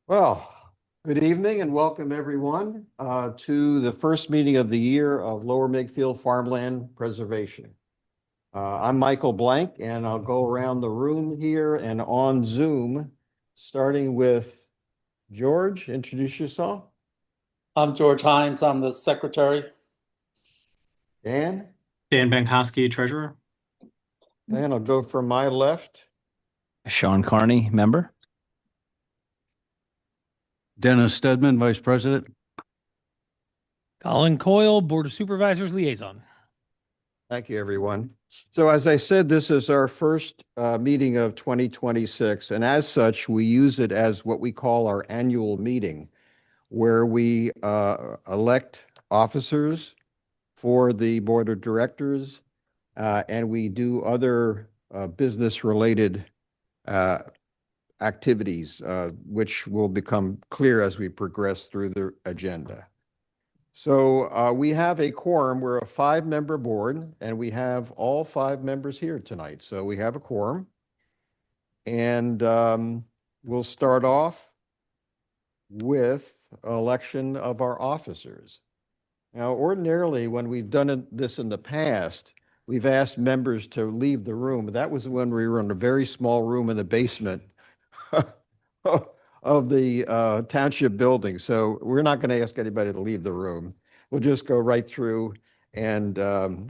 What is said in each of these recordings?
Well, good evening and welcome everyone to the first meeting of the year of Lower Makefield Farmland Preservation. I'm Michael Blank and I'll go around the room here and on Zoom, starting with George. Introduce yourself. I'm George Heinze. I'm the secretary. Dan? Dan Bankoske, treasurer. And I'll go from my left. Sean Carney, member. Dennis Steadman, Vice President. Colin Coyle, Board of Supervisors Liaison. Thank you, everyone. So as I said, this is our first meeting of 2026, and as such, we use it as what we call our annual meeting, where we elect officers for the board of directors, and we do other business-related activities, which will become clear as we progress through the agenda. So we have a quorum. We're a 5-member board, and we have all 5 members here tonight. So we have a quorum, and we'll start off with election of our officers. Now, ordinarily, when we've done this in the past, we've asked members to leave the room. That was when we were in a very small room in the basement of the township building. So we're not going to ask anybody to leave the room. We'll just go right through, and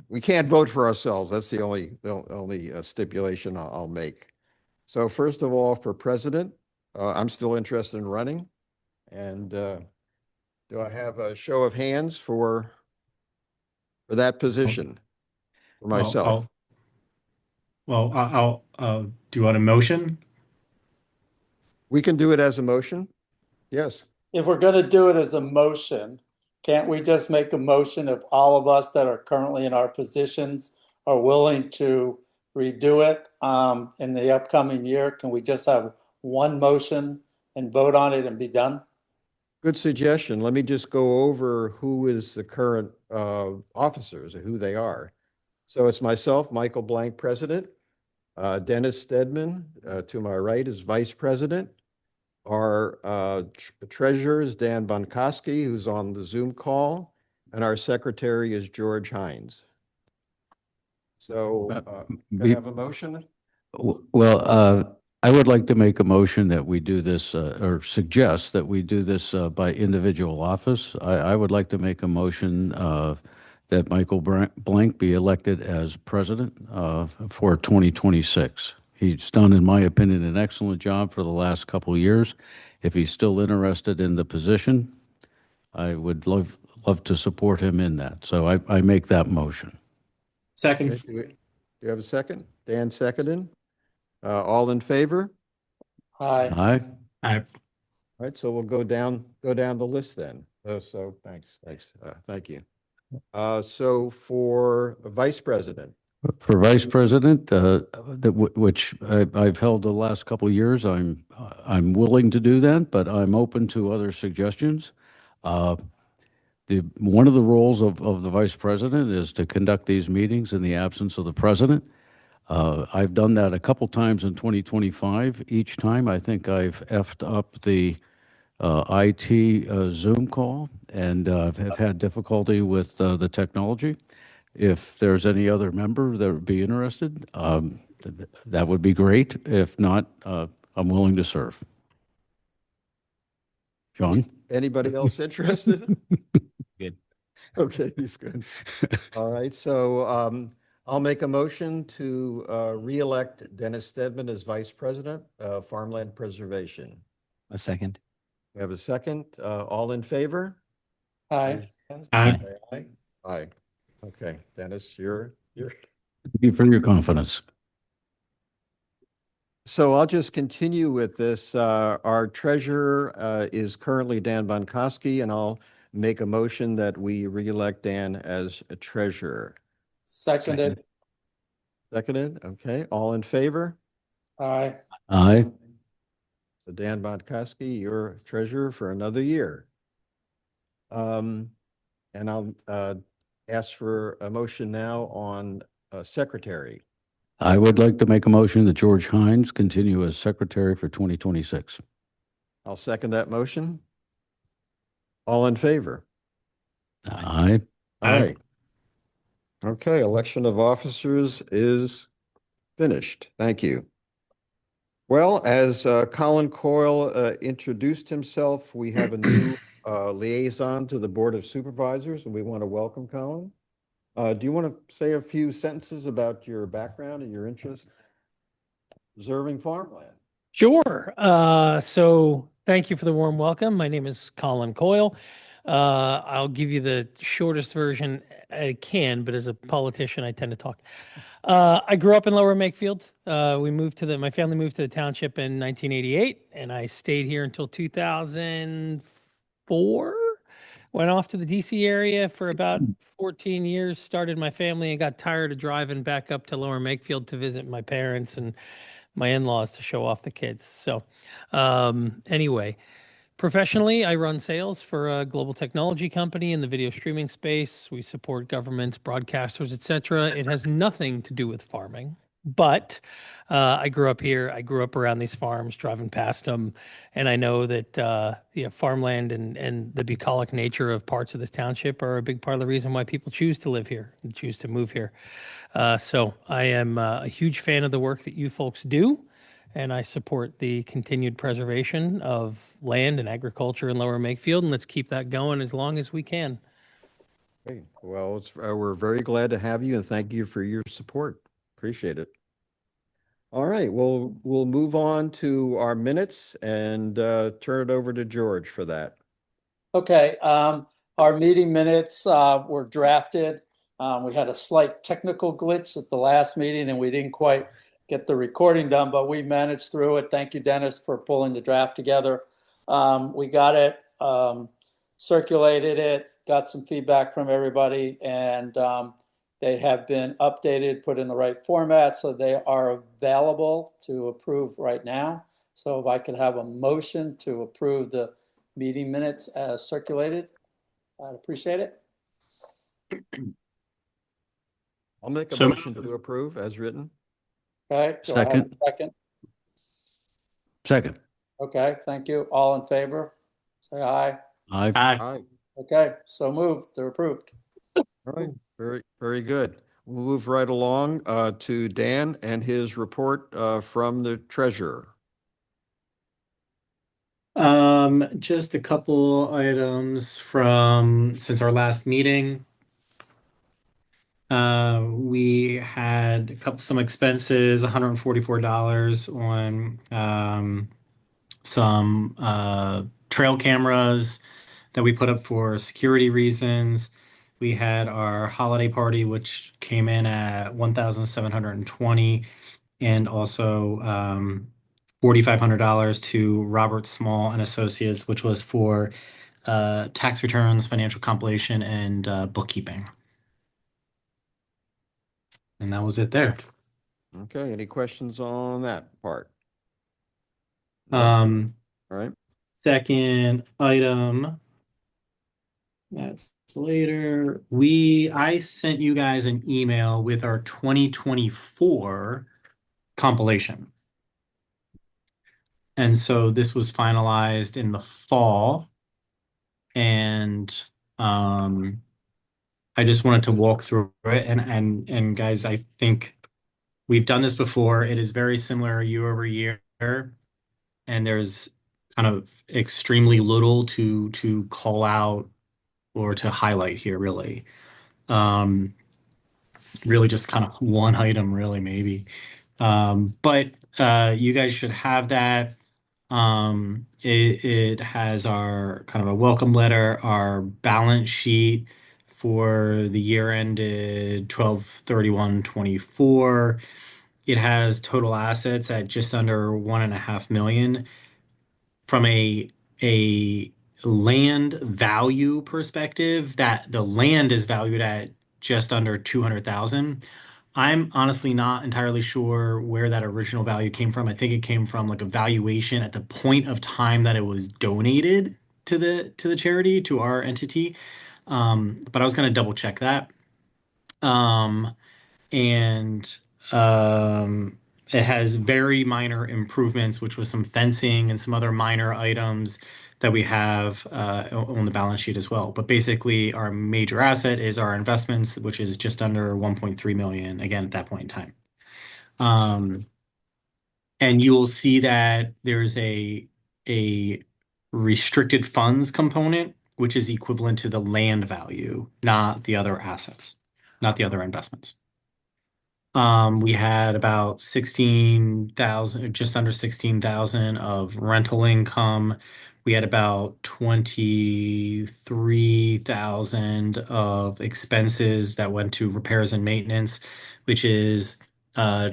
we can't vote for ourselves. That's the only stipulation I'll make. So first of all, for president, I'm still interested in running. And do I have a show of hands for that position for myself? I'll do you want a motion? We can do it as a motion. Yes. If we're going to do it as a motion, can't we just make a motion if all of us that are currently in our positions are willing to redo it in the upcoming year? Can we just have one motion and vote on it and be done? Good suggestion. Let me just go over who is the current officers and who they are. So it's myself, Michael Blank, president. Dennis Steadman, to my right, is vice president. Our treasurer is Dan Bankoske, who's on the Zoom call, and our secretary is George Heinze. So can I have a motion? Well, I would like to make a motion that we do this, or suggest that we do this by individual office. I would like to make a motion that Michael Blank be elected as president for 2026. He's done, in my opinion, an excellent job for the last couple of years. If he's still interested in the position, I would love to support him in that. So I make that motion. Second. Okay, do you have a second? Dan seconded. All in favor? Aye. Aye. Aye. All right, so we'll go down the list then. So thanks. Thank you. So for vice president. For vice president, which I've held the last couple of years, I'm willing to do that, but I'm open to other suggestions. One of the roles of the vice president is to conduct these meetings in the absence of the president. I've done that a couple times in 2025. Each time, I think I've effed up the IT Zoom call and have had difficulty with the technology. If there's any other member that would be interested, that would be great. If not, I'm willing to serve. John? Anybody else interested? Good. Okay, he's good. All right, so I'll make a motion to re-elect Dennis Steadman as vice president of Farmland Preservation. A second. We have a second. All in favor? Aye. Aye. Aye. Aye. Okay, Dennis, you're. Thank you for your confidence. So I'll just continue with this. Our treasurer is currently Dan Bankoske, and I'll make a motion that we re-elect Dan as a treasurer. Seconded. Seconded. Okay, all in favor? Aye. Aye. So Dan Bankoske, you're treasurer for another year. And I'll ask for a motion now on secretary. I would like to make a motion that George Heinze continue as secretary for 2026. I'll second that motion. All in favor? Aye. Aye. Okay, election of officers is finished. Thank you. Well, as Colin Coyle introduced himself, we have a new liaison to the Board of Supervisors, and we want to welcome Colin. Do you want to say a few sentences about your background and your interest preserving farmland? Sure. So thank you for the warm welcome. My name is Colin Coyle. I'll give you the shortest version I can, but as a politician, I tend to talk. I grew up in Lower Makefield. My family moved to the township in 1988, and I stayed here until 2004. Went off to the DC area for about 14 years, started my family, and got tired of driving back up to Lower Makefield to visit my parents and my in-laws to show off the kids. So anyway, professionally, I run sales for a global technology company in the video streaming space. We support governments, broadcasters, etc. It has nothing to do with farming, but I grew up here. I grew up around these farms, driving past them, and I know that farmland and the bucolic nature of parts of this township are a big part of the reason why people choose to live here and choose to move here. So I am a huge fan of the work that you folks do, and I support the continued preservation of land and agriculture in Lower Makefield, and let's keep that going as long as we can. Great. Well, we're very glad to have you and thank you for your support. Appreciate it. All right, we'll move on to our minutes and turn it over to George for that. Okay, our meeting minutes were drafted. We had a slight technical glitch at the last meeting and we didn't quite get the recording done, but we managed through it. Thank you, Dennis, for pulling the draft together. We got it, circulated it, got some feedback from everybody, and they have been updated, put in the right format, so they are available to approve right now. So if I could have a motion to approve the meeting minutes as circulated, I'd appreciate it. I'll make a So motion to approve as written. Okay, do I have a Second. second? Second. Okay, thank you. All in favor? Say aye. Aye. Aye. Aye. Okay, so moved. They're approved. All right, very, very good. We'll move right along to Dan and his report from the treasurer. Just a couple items from since our last meeting. We had some expenses, $144 on some trail cameras that we put up for security reasons. We had our holiday party, which came in at $1,720, and also $4,500 to Robert Small and Associates, which was for tax returns, financial compilation, and bookkeeping. And that was it there. Okay, any questions on that part? No? Um, All right. Second item, that's later. I sent you guys an email with our 2024 compilation. And so this was finalized in the fall. And I just wanted to walk through it. And guys, I think we've done this before. It is very similar year over year. And there's kind of extremely little to call out or to highlight here, really. Really just kind of one item, really, maybe. But you guys should have that. It has our kind of a welcome letter, our balance sheet for the year ended 12/31/24. It has total assets at just under 1.5 million. From a land value perspective, that the land is valued at just under 200,000. I'm honestly not entirely sure where that original value came from. I think it came from like a valuation at the point of time that it was donated to the charity, to our entity. But I was going to double check that. And it has very minor improvements, which was some fencing and some other minor items that we have on the balance sheet as well. But basically, our major asset is our investments, which is just under 1.3 million, again, at that point in time. And you will see that there's a restricted funds component, which is equivalent to the land value, not the other assets, not the other investments. We had about 16,000, just under 16,000 of rental income. We had about 23,000 of expenses that went to repairs and maintenance, which is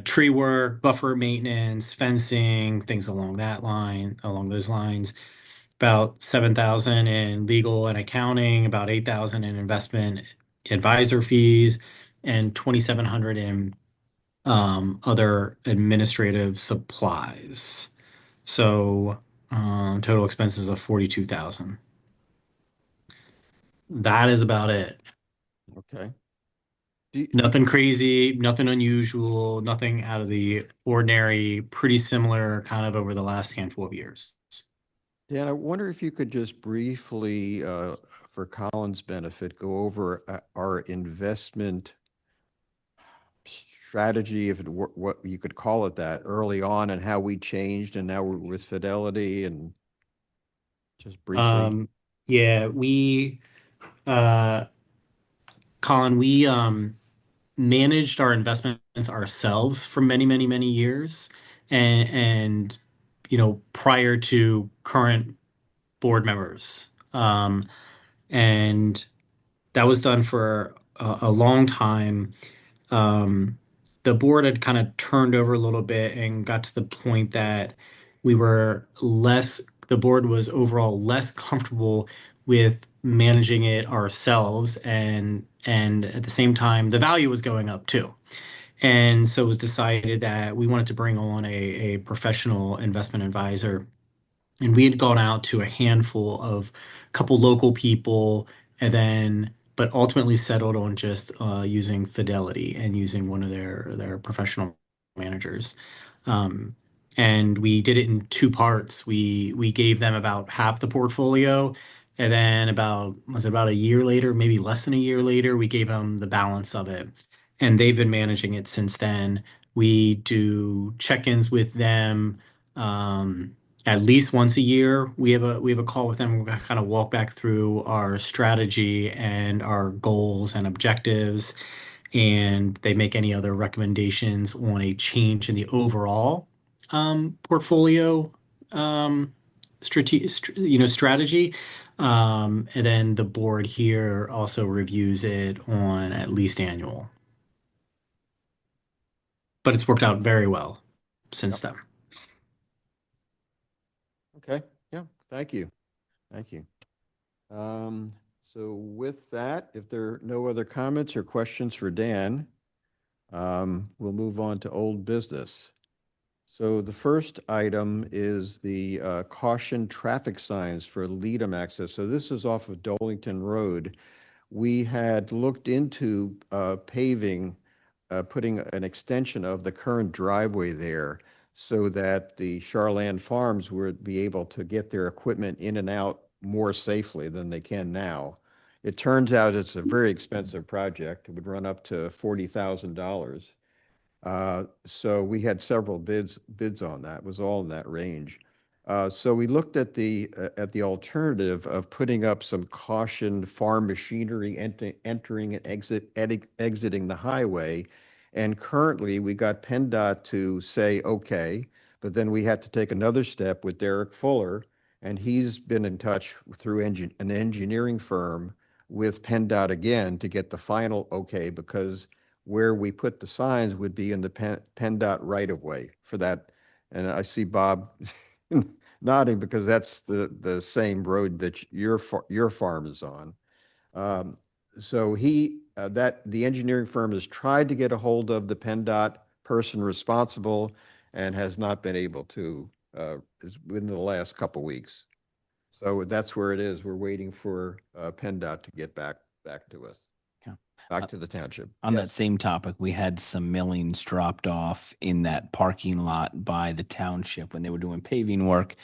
tree work, buffer maintenance, fencing, things along those lines. About 7,000 in legal and accounting, about 8,000 in investment advisor fees, and 2,700 in other administrative supplies. So total expenses of 42,000. That is about it. Okay. Nothing crazy, nothing unusual, nothing out of the ordinary, pretty similar kind of over the last handful of years. Dan, I wonder if you could just briefly, for Colin's benefit, go over our investment strategy, if it were, what you could call it that, early on, and how we changed, and now we're with Fidelity, and just briefly. Yeah, Colin, we managed our investments ourselves for many, many, many years. And prior to current board members. And that was done for a long time. The board had kind of turned over a little bit and got to the point that the board was overall less comfortable with managing it ourselves, and at the same time the value was going up too. And so it was decided that we wanted to bring on a professional investment advisor. And we had gone out to a handful of couple local people, and then but ultimately settled on just using Fidelity and using one of their professional managers. And we did it in two parts. We gave them about half the portfolio, and then about a year later, maybe less than a year later, we gave them the balance of it. And they've been managing it since then. We do check-ins with them. At least once a year. We have a call with them. We kind of walk back through our strategy and our goals and objectives, and they make any other recommendations on a change in the overall portfolio strategy. And then the board here also reviews it on at least annual. But it's worked out very well since then. Okay, yeah, thank you. Thank you. So with that, if there are no other comments or questions for Dan, we'll move on to old business. So the first item is the caution traffic signs for Leadham access. So this is off of Dolington Road. We had looked into paving, putting an extension of the current driveway there so that the Charland Farms would be able to get their equipment in and out more safely than they can now. It turns out it's a very expensive project. It would run up to $40,000. So we had several bids on that. It was all in that range. So we looked at the alternative of putting up some caution farm machinery entering and exiting the highway. And currently we got PennDOT to say, okay, but then we had to take another step with Derek Fuller, and he's been in touch through an engineering firm with PennDOT again to get the final okay, because where we put the signs would be in the PennDOT right-of-way for that. And I see Bob nodding because that's the same road that your farm is on. So the engineering firm has tried to get a hold of the PennDOT person responsible and has not been able to within the last couple weeks. So that's where it is. We're waiting for PennDOT to get back to us. back to the township. On that Yes. same topic, we had some millings dropped off in that parking lot by the township when they were doing paving work,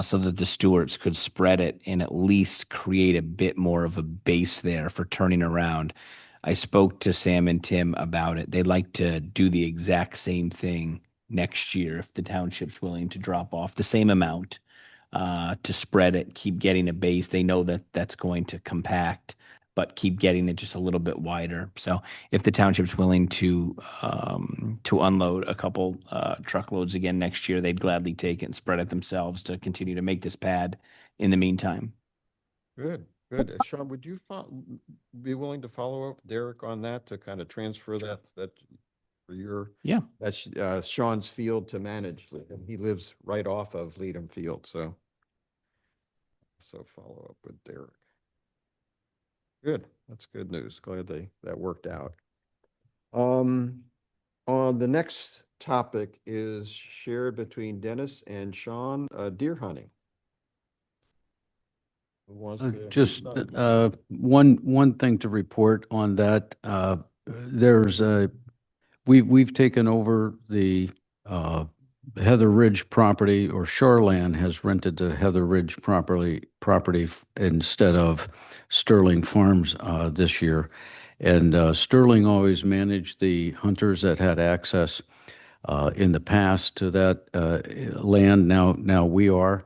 so that the stewards could spread it and at least create a bit more of a base there for turning around. I spoke to Sam and Tim about it. They'd like to do the exact same thing next year if the township's willing to drop off the same amount to spread it, keep getting a base. They know that that's going to compact, but keep getting it just a little bit wider. So if the township's willing to unload a couple truckloads again next year, they'd gladly take it and spread it themselves to continue to make this pad in the meantime. Good, good. Sean, would you be willing to follow up Derek on that to kind of transfer that for your, Yeah. that's Sean's field to manage. And he lives right off of Leadham Field, so follow up with Derek. Good, that's good news. Glad that worked out. On the next topic is shared between Dennis and Sean, deer hunting. Who wants to Just start? one thing to report on that. We've taken over the Heather Ridge property, or Shoreland has rented the Heather Ridge property instead of Sterling Farms this year. And Sterling always managed the hunters that had access in the past to that land. Now we are.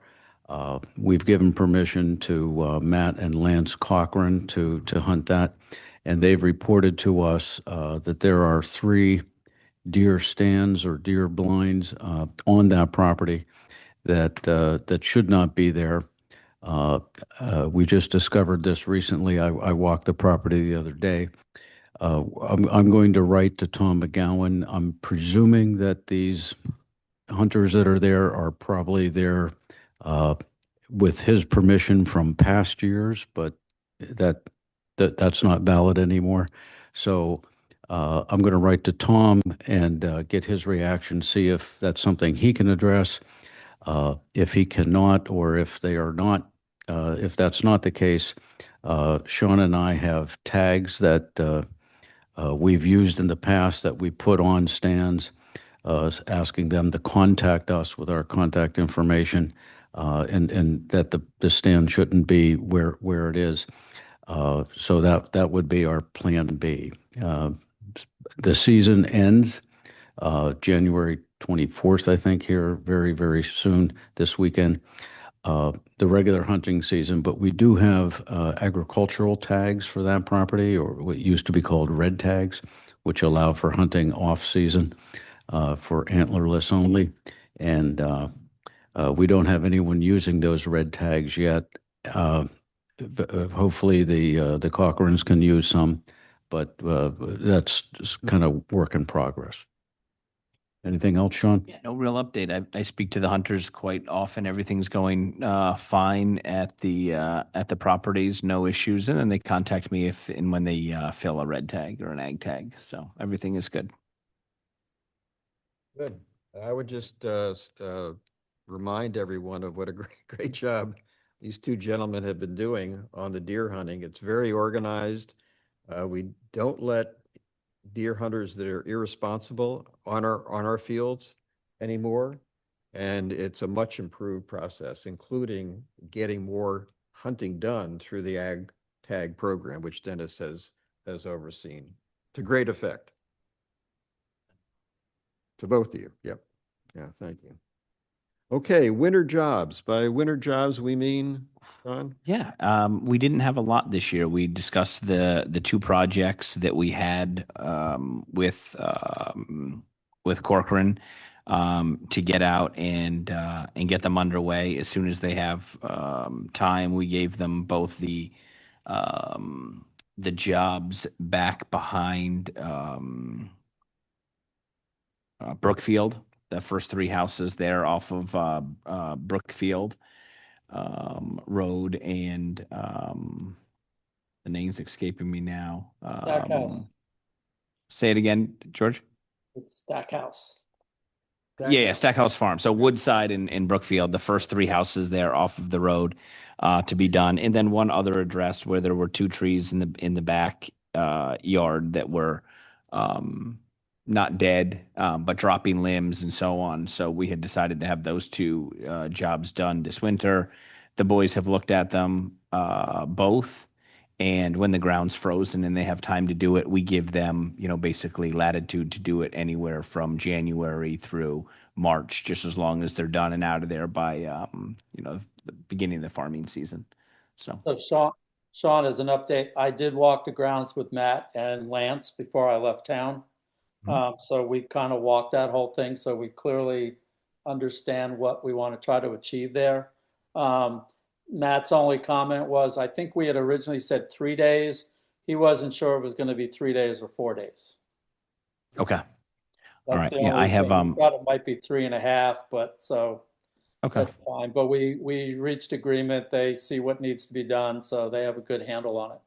We've given permission to Matt and Lance Cochran to hunt that, and they've reported to us that there are 3 deer stands or deer blinds on that property that should not be there. We just discovered this recently. I walked the property the other day. I'm going to write to Tom McGowan. I'm presuming that these hunters that are there are probably there with his permission from past years, but that's not valid anymore. So I'm going to write to Tom and get his reaction, see if that's something he can address. If he cannot, or if they are not, if that's not the case, Sean and I have tags that we've used in the past that we put on stands, asking them to contact us with our contact information, and that the stand shouldn't be where it is. So that would be our plan B. The season ends January 24th, I think, here very, very soon this weekend, the regular hunting season. But we do have agricultural tags for that property, or what used to be called red tags, which allow for hunting off-season for antlerless only. And we don't have anyone using those red tags yet. Hopefully the Cochrans can use some, but that's just kind of work in progress. Anything else, Sean? Yeah, no real update. I speak to the hunters quite often. Everything's going fine at the properties, no issues, and then they contact me if and when they fill a red tag or an ag tag. So everything is good. Good. I would just remind everyone of what a great job these 2 gentlemen have been doing on the deer hunting. It's very organized. We don't let deer hunters that are irresponsible on our fields anymore, and it's a much improved process, including getting more hunting done through the ag tag program, which Dennis has overseen to great effect. To both of you. Yep. Yeah, thank you. Okay, winter jobs. By winter jobs, we mean, John? Yeah, we didn't have a lot this year. We discussed the 2 projects that we had with Corcoran to get out and get them underway as soon as they have time. We gave them both the jobs back behind Brookfield. The first 3 houses there off of Brookfield Road, and the name's escaping me now. Stackhouse. Say it again, George. It's Stackhouse. Yeah, Stackhouse Farm. So Woodside and Brookfield, the first 3 houses there off of the road to be done, and then one other address where there were 2 trees in the back yard that were not dead, but dropping limbs and so on. So we had decided to have those two jobs done this winter. The boys have looked at them both. And when the ground's frozen and they have time to do it, we give them, basically latitude to do it anywhere from January through March, just as long as they're done and out of there by, the beginning of the farming season. So Sean, as an update, I did walk the grounds with Matt and Lance before I left town. So we kind of walked that whole thing, so we clearly understand what we want to try to achieve there. Matt's only comment was, I think we had originally said 3 days. He wasn't sure it was going to be 3 days or 4 days. Okay. All right. That's the Yeah, only I have thing. He thought it might be 3.5, but so okay. that's fine. But we reached agreement. They see what needs to be done, so they have a good handle on it.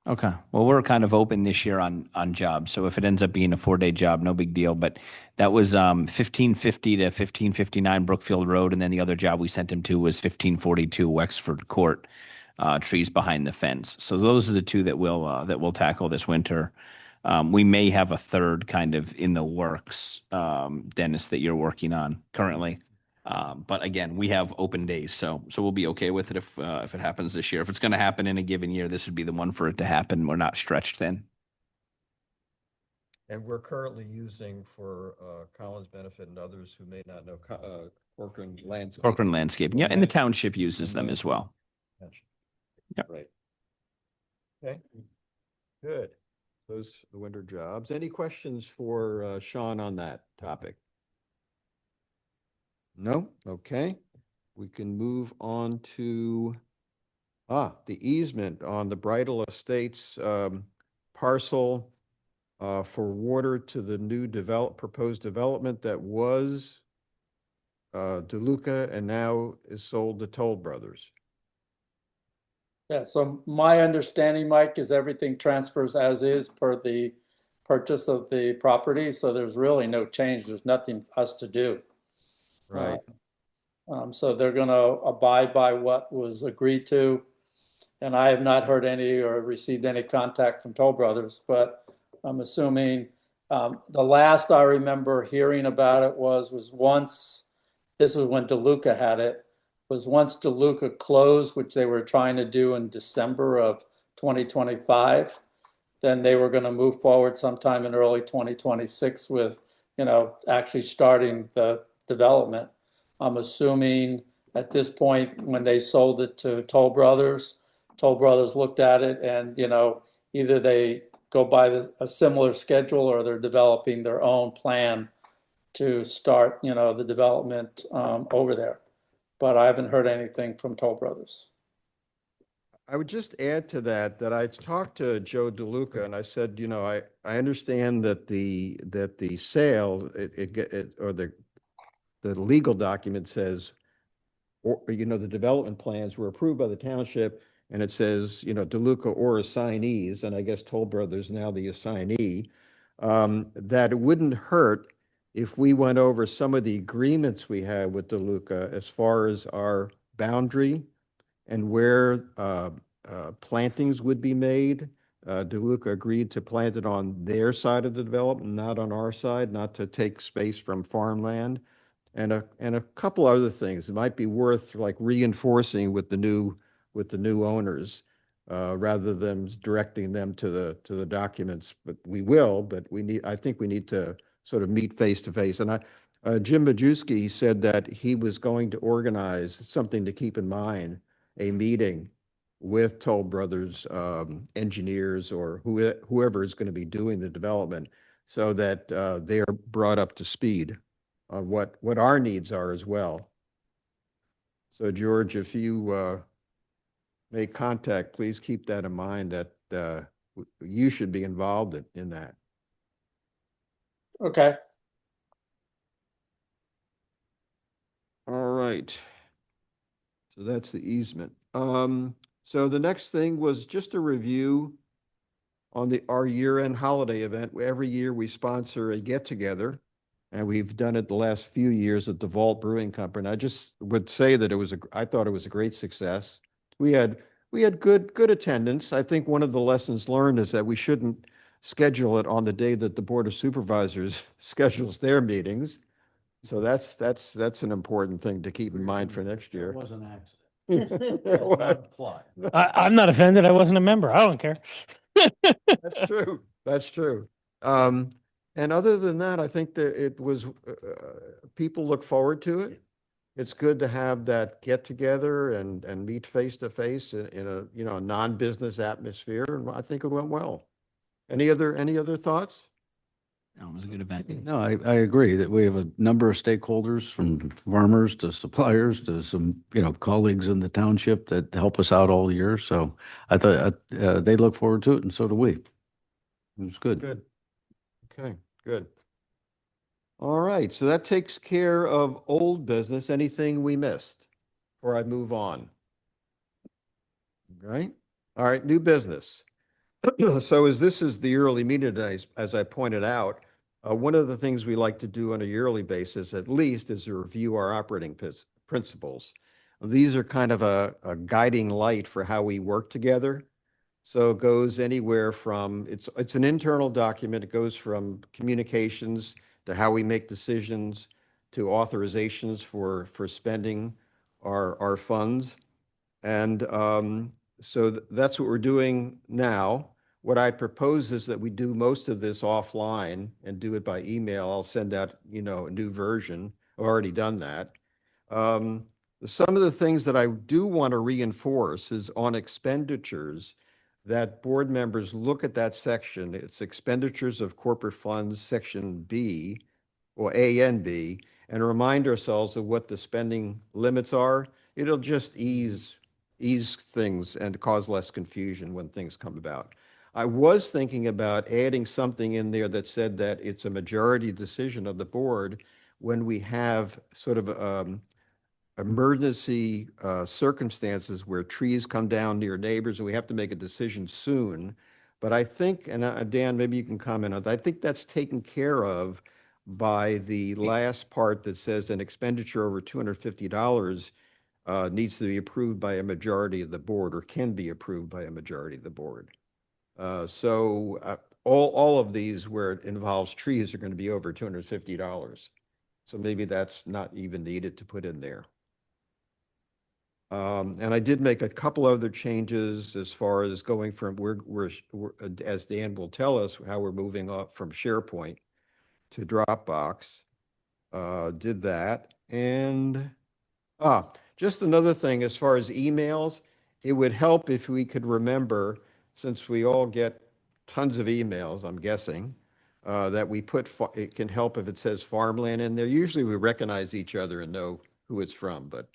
Okay. Well, we're kind of open this year on jobs. So if it ends up being a 4-day job, no big deal. But that was 1550 to 1559 Brookfield Road, and then the other job we sent him to was 1542 Wexford Court, trees behind the fence. So those are the two that we'll tackle this winter. We may have a third kind of in the works, Dennis, that you're working on currently. But again, we have open days, so we'll be okay with it if it happens this year. If it's going to happen in a given year, this would be the one for it to happen. We're not stretched thin. And we're currently using, for Colin's benefit and others who may not know, Corcoran Landscape. Corcoran Landscaping, yeah, and the township uses them as well. Yep. Right. Okay. Good. Those are the winter jobs. Any questions for Sean on that topic? No? Okay. We can move on to the easement on the Bridal Estates parcel for water to the new proposed development that was DeLuca and now is sold to Toll Brothers. Yeah, so my understanding, Mike, is everything transfers as is per the purchase of the property. So there's really no change. There's nothing for us to do. Right. So they're going to abide by what was agreed to. And I have not heard any or received any contact from Toll Brothers, but I'm assuming the last I remember hearing about it was once, this was when DeLuca had it, was once DeLuca closed, which they were trying to do in December of 2025, then they were going to move forward sometime in early 2026 with, actually starting the development. I'm assuming at this point, when they sold it to Toll Brothers looked at it and, either they go by a similar schedule or they're developing their own plan to start, the development over there. But I haven't heard anything from Toll Brothers. I would just add to that I talked to Joe DeLuca and I said, I understand that the sale or the legal document says, or the development plans were approved by the township, and it says, DeLuca or assignees, and I guess Toll Brothers now the assignee, that it wouldn't hurt if we went over some of the agreements we had with DeLuca as far as our boundary and where plantings would be made. DeLuca agreed to plant it on their side of the development, not on our side, not to take space from farmland, and a couple other things. It might be worth like reinforcing with the new owners rather than directing them to the documents. But we will. But I think we need to sort of meet face to face. And Jim Majewski said that he was going to organize something to keep in mind, a meeting with Toll Brothers engineers or whoever is going to be doing the development, so that they're brought up to speed on what our needs are as well. So George, if you make contact, please keep that in mind, that you should be involved in that. Okay. All right. So that's the easement. So the next thing was just a review on our year-end holiday event. Every year we sponsor a get-together, and we've done it the last few years at the Vault Brewing Company. I just would say that I thought it was a great success. We had we had good attendance. I think one of the lessons learned is that we shouldn't schedule it on the day that the Board of Supervisors schedules their meetings. So that's an important thing to keep in mind for next It year. was an accident. That's not plot. I'm not offended. I wasn't a member. I don't care. That's true. That's true. And other than that, I think that it was, people look forward to it. It's good to have that get together and meet face to face in a, you know, a non-business atmosphere. And I think it went well. Any other thoughts? No, it was a good event. No, I agree that we have a number of stakeholders, from farmers to suppliers to some, you know, colleagues in the township that help us out all year. So I thought they look forward to it, and so do we. It was good. Good. Okay, good. All right, so that takes care of old business. Anything we missed before I move on? Right? All right, new business. So this is the yearly meeting today, as I pointed out, one of the things we like to do on a yearly basis, at least, is to review our operating principles. These are kind of a guiding light for how we work together. So it goes anywhere from, it's an internal document. It goes from communications to how we make decisions to authorizations for spending our funds. And so that's what we're doing now. What I propose is that we do most of this offline and do it by email. I'll send out, you know, a new version. I've already done that. Some of the things that I do want to reinforce is on expenditures, that board members look at that section. It's expenditures of corporate funds, section B, or A and B, and remind ourselves of what the spending limits are. It'll just ease things and cause less confusion when things come about. I was thinking about adding something in there that said that it's a majority decision of the board when we have sort of emergency circumstances where trees come down near neighbors and we have to make a decision soon. But I think, and Dan, maybe you can comment on that, I think that's taken care of by the last part that says an expenditure over $250 needs to be approved by a majority of the board, or can be approved by a majority of the board. So all of these where it involves trees are going to be over $250. So maybe that's not even needed to put in there. And I did make a couple other changes as far as going from, we're as Dan will tell us, how we're moving up from SharePoint to Dropbox. Did that. And just another thing, as far as emails, it would help if we could remember, since we all get tons of emails, I'm guessing, that we put, it can help if it says Farmland in there. Usually we recognize each other and know who it's from, but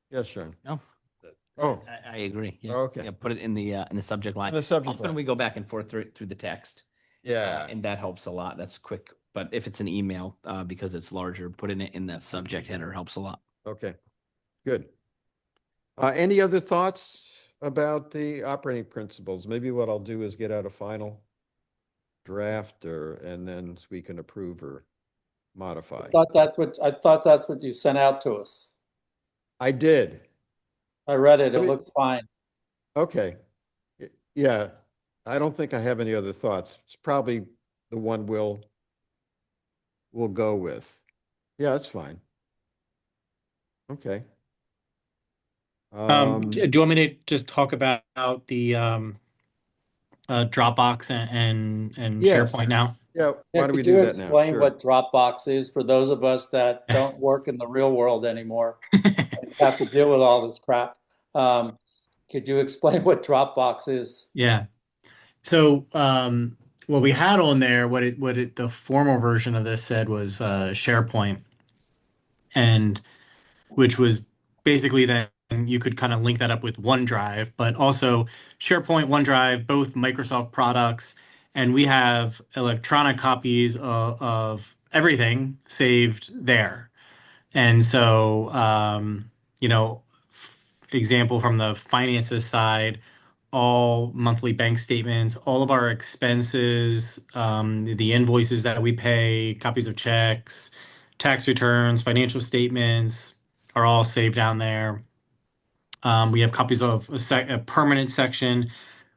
yes, Sharon. No. Oh, I agree. Yeah. okay. Yeah, put it in the subject line. In the subject Often line. we go back and forth through the text. Yeah. And that helps a lot. That's quick. But if it's an email, because it's larger, putting it in that subject header helps a lot. Okay, good. Any other thoughts about the operating principles? Maybe what I'll do is get out a final draft, and then we can approve or modify. I thought that's what you sent out to us. I did. I read it. It looks fine. Okay. Yeah, I don't think I have any other thoughts. It's probably the one we'll go with. Yeah, that's fine. Okay. Do you want me to just talk about the Dropbox and Yes. SharePoint now? Yeah, why don't we Could do you that now? explain Sure. what Dropbox is for those of us that don't work in the real world anymore and have to deal with all this crap? Could you explain what Dropbox is? Yeah. So what we had on there, the formal version of this said was SharePoint, and which was basically that you could kind of link that up with OneDrive, but also SharePoint, OneDrive, both Microsoft products, and we have electronic copies of everything saved there. And so, example from the finances side, all monthly bank statements, all of our expenses, the invoices that we pay, copies of checks, tax returns, financial statements are all saved down there. We have copies of a permanent section,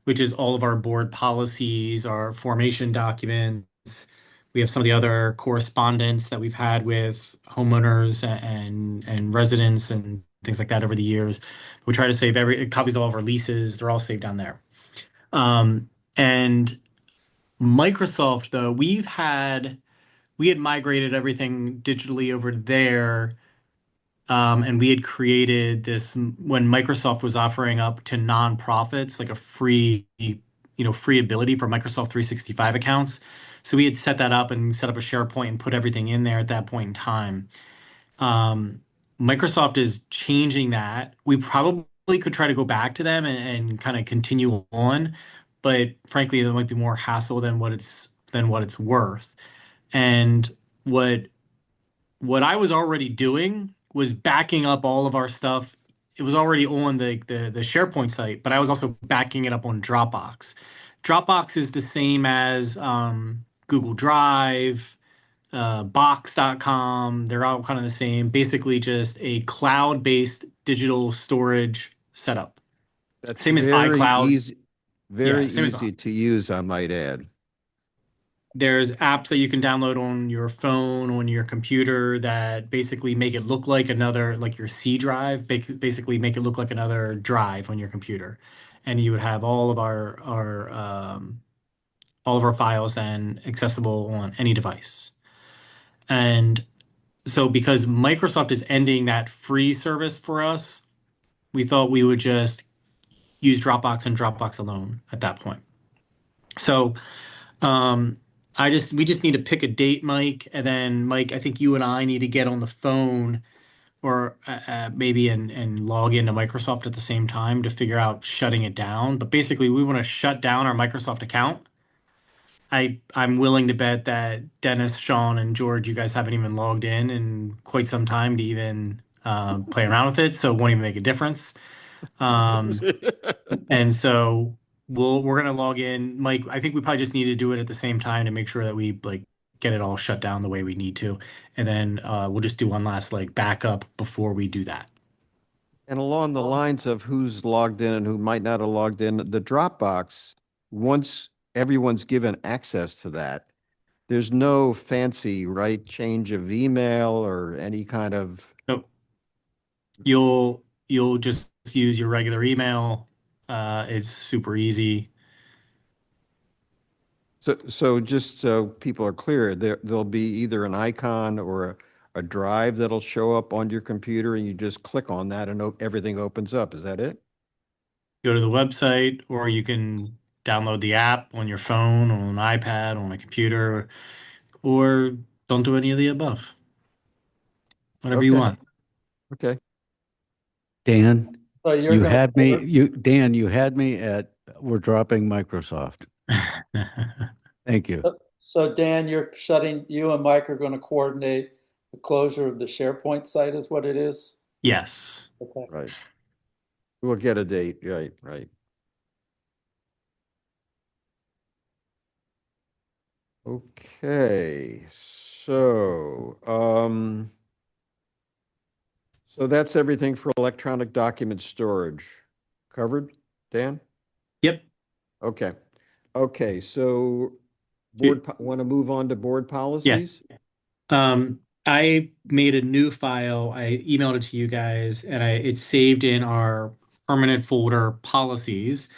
which is all of our board policies, our formation documents. We have some of the other correspondence that we've had with homeowners and residents and things like that over the years. We try to save copies of all of our leases. They're all saved down there. And Microsoft, though, we had migrated everything digitally over there. And we had created this when Microsoft was offering up to nonprofits like a free ability for Microsoft 365 accounts. So we had set that up and set up a SharePoint and put everything in there at that point in time. Microsoft is changing that. We probably could try to go back to them and kind of continue on, but frankly, there might be more hassle than what it's worth. And what I was already doing was backing up all of our stuff. It was already on the SharePoint site, but I was also backing it up on Dropbox. Dropbox is the same as Google Drive, Box.com. They're all kind of the same. Basically, just a cloud-based digital storage setup. That's Same as very iCloud. easy, very Yeah, same as easy to use, I might add. There's apps that you can download on your phone, on your computer that basically make it look like another, like your C drive, basically make it look like another drive on your computer. And you would have all of our files then accessible on any device. And so because Microsoft is ending that free service for us, we thought we would just use Dropbox and Dropbox alone at that point. So um, we just need to pick a date, Mike, and then Mike, I think you and I need to get on the phone or maybe and log into Microsoft at the same time to figure out shutting it down. But basically, we want to shut down our Microsoft account. I'm willing to bet that Dennis, Sean, and George, you guys haven't even logged in quite some time to even play around with it, so it won't even make a difference. And so we're gonna log in. Mike, I think we probably just need to do it at the same time to make sure that we like get it all shut down the way we need to. And then we'll just do one last like backup before we do that. And along the lines of who's logged in and who might not have logged in, the Dropbox, once everyone's given access to that, there's no fancy, right, change of email or any kind of. So you'll just use your regular email. It's super easy. So just so people are clear, there'll be either an icon or a drive that'll show up on your computer and you just click on that and everything opens up. Is that it? Go to the website, or you can download the app on your phone, on an iPad, on a computer, or don't do any of the above. Whatever you Okay. want. Okay. Dan, So you're you gonna had me, Dan, you had me at, we're dropping Microsoft. Thank you. So Dan, you and Mike are gonna coordinate the closure of the SharePoint site is what it is? Yes. Okay. Right. We'll get a date. Right, right. Okay, so that's everything for electronic document storage. Covered, Dan? Yep. Okay. Okay, so want to move on to board policies? I made a new file. I emailed it to you guys, and it's saved in our permanent folder policies,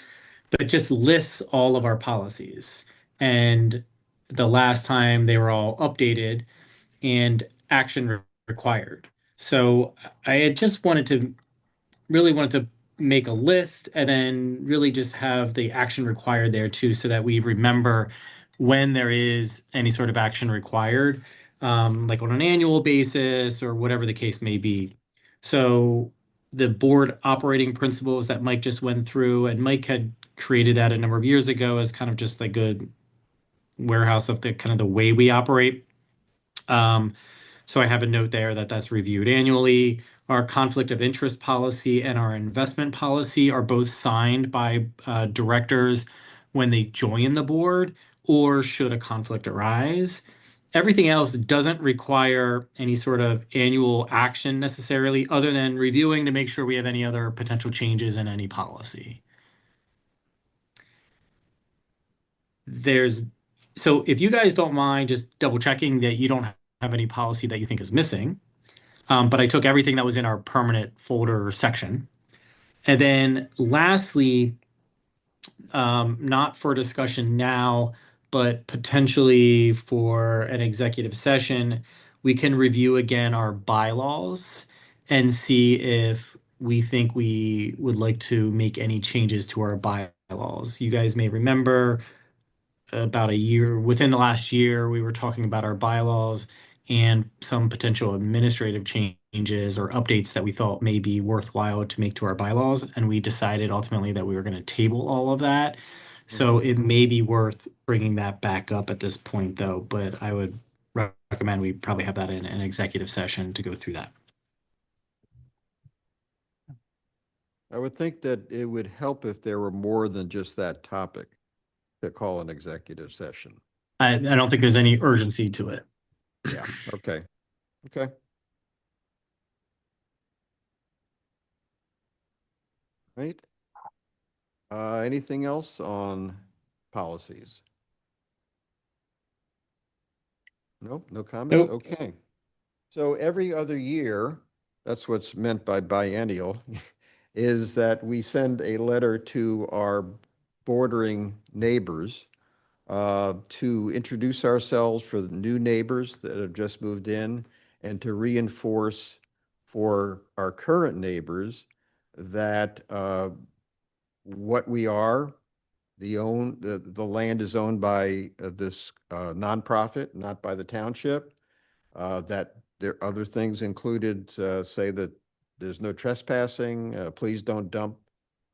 but it just lists all of our policies. And the last time they were all updated and required. So I had just really wanted to make a list and then really just have the action required there too, so that we remember when there is any sort of action required, like on an annual basis or whatever the case may be. So the board operating principles that Mike just went through, and Mike had created that a number of years ago as kind of just a good warehouse of the kind of the way we operate. So I have a note there that that's reviewed annually. Our conflict of interest policy and our investment policy are both signed by directors when they join the board or should a conflict arise. everything else doesn't require any sort of annual action necessarily, other than reviewing to make sure we have any other potential changes in any policy. So if you guys don't mind just double checking that you don't have any policy that you think is missing, but I took everything that was in our permanent folder section. And then lastly, not for discussion now, but potentially for an executive session, we can review again our bylaws and see if we think we would like to make any changes to our bylaws. You guys may remember about within the last year, we were talking about our bylaws and some potential administrative changes or updates that we thought may be worthwhile to make to our bylaws. And we decided ultimately that we were going to table all of that. So it may be worth bringing that back up at this point, though. But I would recommend we probably have that in an executive session to go through that. I would think that it would help if there were more than just that topic to call an executive session. I don't think there's any urgency to it. Yeah, okay. Okay. Right. Anything else on policies? Nope, no comments? Nope. Okay. So every other year, that's what's meant by biennial, is that we send a letter to our bordering neighbors to introduce ourselves for the new neighbors that have just moved in, and to reinforce for our current neighbors that what we are, the land is owned by this nonprofit, not by the township, that there are other things included, say that there's no trespassing, please don't dump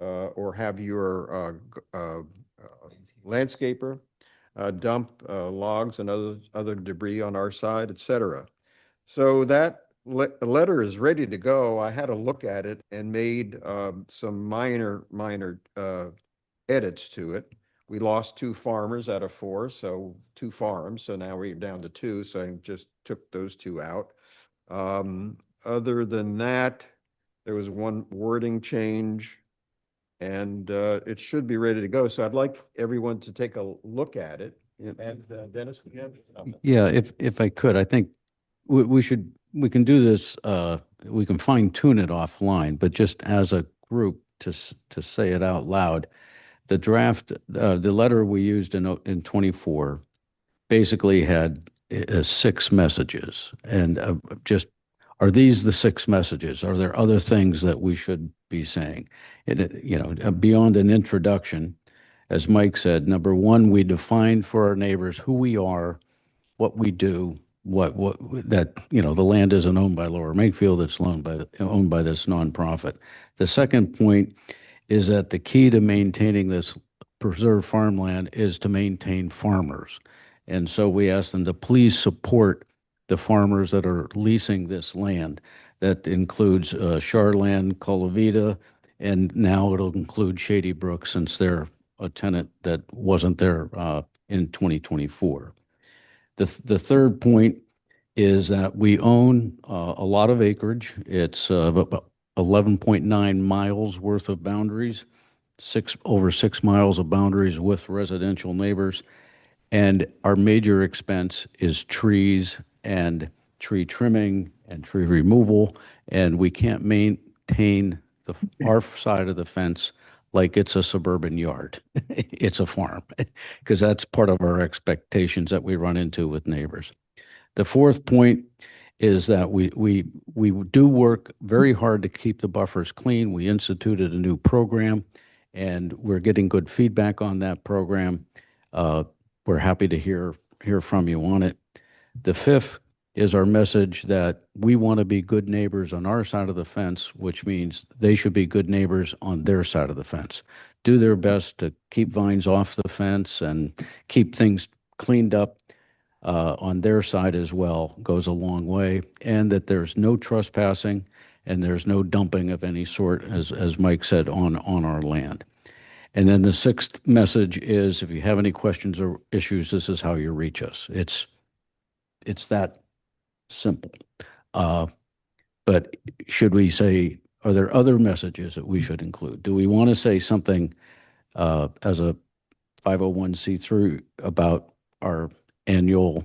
or have your landscaper dump logs and other debris on our side, etc. So that letter is ready to go. I had a look at it and made some minor edits to it. We lost 2 farmers out of 4, so 2 farms. So now we're down to 2. So I just took those 2 out. Other than that, there was 1 wording change, and it should be ready to go. So I'd like everyone to take a look at it. And Dennis, we have something. Yeah, if I could, I think we can do this, we can fine tune it offline, but just as a group to say it out loud, the draft, the letter we used in 24 basically had 6 messages. And just, are these the 6 messages? Are there other things that we should be saying? Beyond an introduction, as Mike said, number 1, we defined for our neighbors who we are, what we do, that the land isn't owned by Lower Makefield, it's owned by this nonprofit. The second point is that the key to maintaining this preserved farmland is to maintain farmers. And so we ask them to please support the farmers that are leasing this land. That includes Charland, Colavita, and now it'll include Shady Brook, since they're a tenant that wasn't there in 2024. The third point is that we own a lot of acreage. It's about 11.9 miles worth of boundaries, over 6 miles of boundaries with residential neighbors. And our major expense is trees and tree trimming and tree removal. And we can't maintain our side of the fence like it's a suburban yard. It's a farm, because that's part of our expectations that we run into with neighbors. The fourth point is that we do work very hard to keep the buffers clean. We instituted a new program, and we're getting good feedback on that program. We're happy to hear from you on it. The fifth is our message that we want to be good neighbors on our side of the fence, which means they should be good neighbors on their side of the fence. Do their best to keep vines off the fence and keep things cleaned up on their side as well, goes a long way. And that there's no trespassing and there's no dumping of any sort, as Mike said, on our land. And then the sixth message is, if you have any questions or issues, this is how you reach us. It's it's that simple. But should we say, are there other messages that we should include? Do we want to say something as a 501c3 about our annual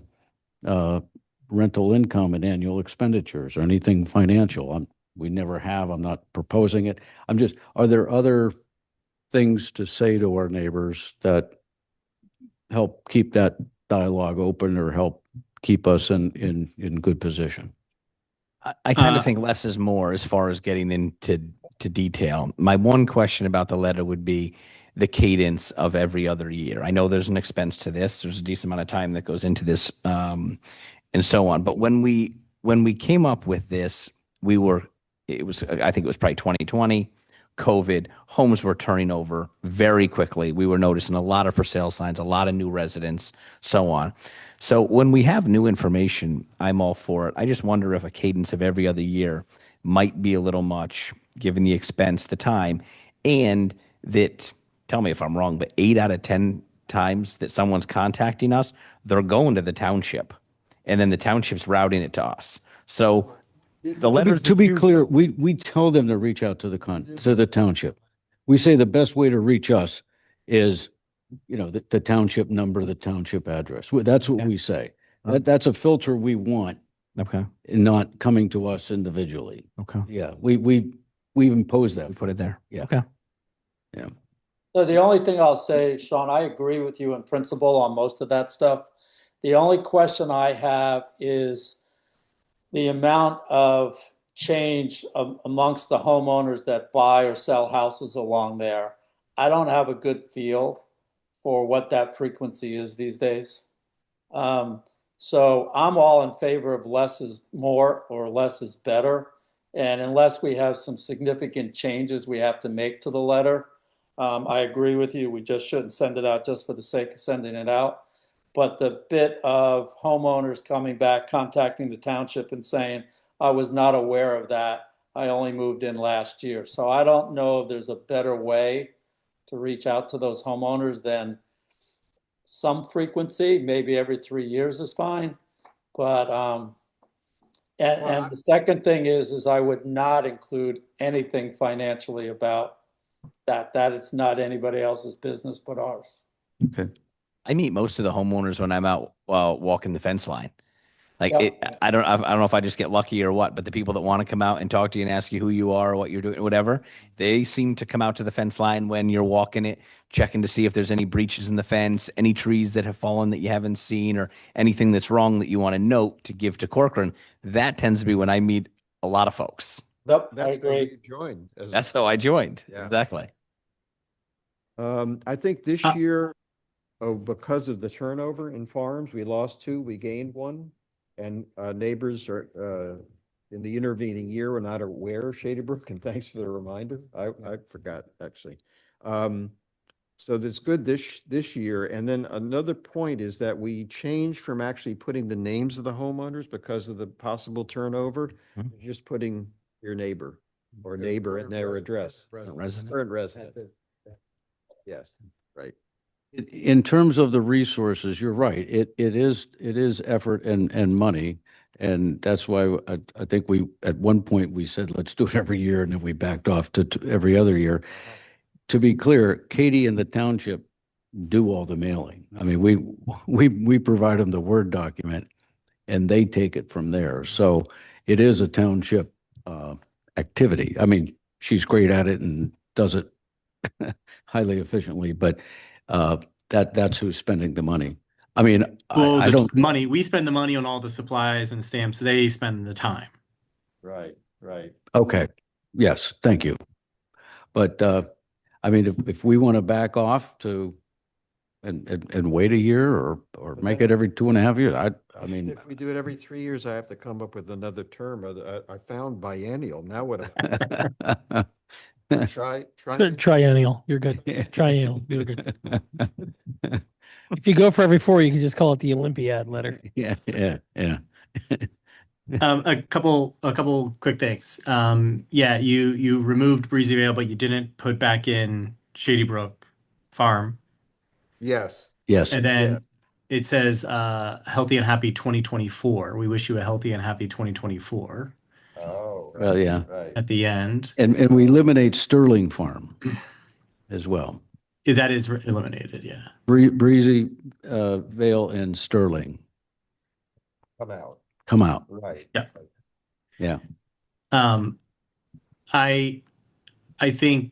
rental income and annual expenditures or anything financial? We never have. I'm not proposing it. Are there other things to say to our neighbors that help keep that dialogue open or help keep us in good position? I kind of think less is more as far as getting into detail. My one question about the letter would be the cadence of every other year. I know there's an expense to this. There's a decent amount of time that goes into this, and so on. But when we came up with this, I think it was probably 2020. COVID, homes were turning over very quickly. We were noticing a lot of for sale signs, a lot of new residents, so on. So when we have new information, I'm all for it. I just wonder if a cadence of every other year might be a little much, given the expense, the time, and that, tell me if I'm wrong, but 8 out of 10 times that someone's contacting us, they're going to the township, and then the township's routing it to us. So the letters To be clear, we tell them to reach out to the township. We say the best way to reach us is, the township number, the township address. That's what we say. That's a filter we want. Okay. And not coming to us individually. Okay. Yeah, we impose that. We put it there. Yeah. Okay. Yeah. So the only thing I'll say, Sean, I agree with you in principle on most of that stuff. The only question I have is the amount of change amongst the homeowners that buy or sell houses along there. I don't have a good feel for what that frequency is these days. So I'm all in favor of less is more or less is better. And unless we have some significant changes we have to make to the letter, I agree with you. We just shouldn't send it out just for the sake of sending it out. But the bit of homeowners coming back, contacting the township and saying, I was not aware of that. I only moved in last year. So I don't know if there's a better way to reach out to those homeowners than some frequency. Maybe every 3 years is fine. But, and the second thing is I would not include anything financially about that. That it's not anybody else's business but ours. Okay. I meet most of the homeowners when I'm out walking the fence line. Like Yep. I don't know if I just get lucky or what, but the people that want to come out and talk to you and ask you who you are or what you're doing, whatever, they seem to come out to the fence line when you're walking it, checking to see if there's any breaches in the fence, any trees that have fallen that you haven't seen, or anything that's wrong that you want to note to give to Corcoran. That tends to be when I meet a lot of folks. Yep, I That's how agree. you joined. That's how I joined. Yeah. Exactly. I think this year, because of the turnover in farms, we lost 2, we gained 1. And neighbors are in the intervening year were not aware of Shady Brook, and thanks for the reminder. I forgot, actually. So that's good this year. And then another point is that we changed from actually putting the names of the homeowners because of the possible turnover, to just putting your neighbor or neighbor and their address. Resident. Current resident. Yes, right. In terms of the resources, you're right. It is effort and money. And that's why I think at one point we said, let's do it every year. And then we backed off to every other year. To be clear, Katie and the township do all the mailing. I mean, we provide them the Word document and they take it from there. So it is a township activity. I mean, she's great at it and does it highly efficiently, but that's who's spending the money. I mean, Well, I don't. we spend the money on all the supplies and stamps. They spend the time. Right. Okay. Yes. Thank you. But I mean, if we want to back off to and wait a year or make it every 2.5 years, I mean, If we do it every 3 years, I have to come up with another term. I found biennial. Now what? Try. Triennial. You're good. Triennial. You're good. If you go for every 4, you can just call it the Olympiad letter. Yeah. A couple quick things. Yeah, you removed Breezy Vale, but you didn't put back in Shady Brook Farm. Yes. Yes. And then it says healthy and happy 2024. We wish you a healthy and happy 2024 Oh, Well, yeah. right. at the end. And we eliminate Sterling Farm as well. That is eliminated, yeah. Breezy Vale and Sterling Come out. come out. Right. Yeah. Yeah. I think,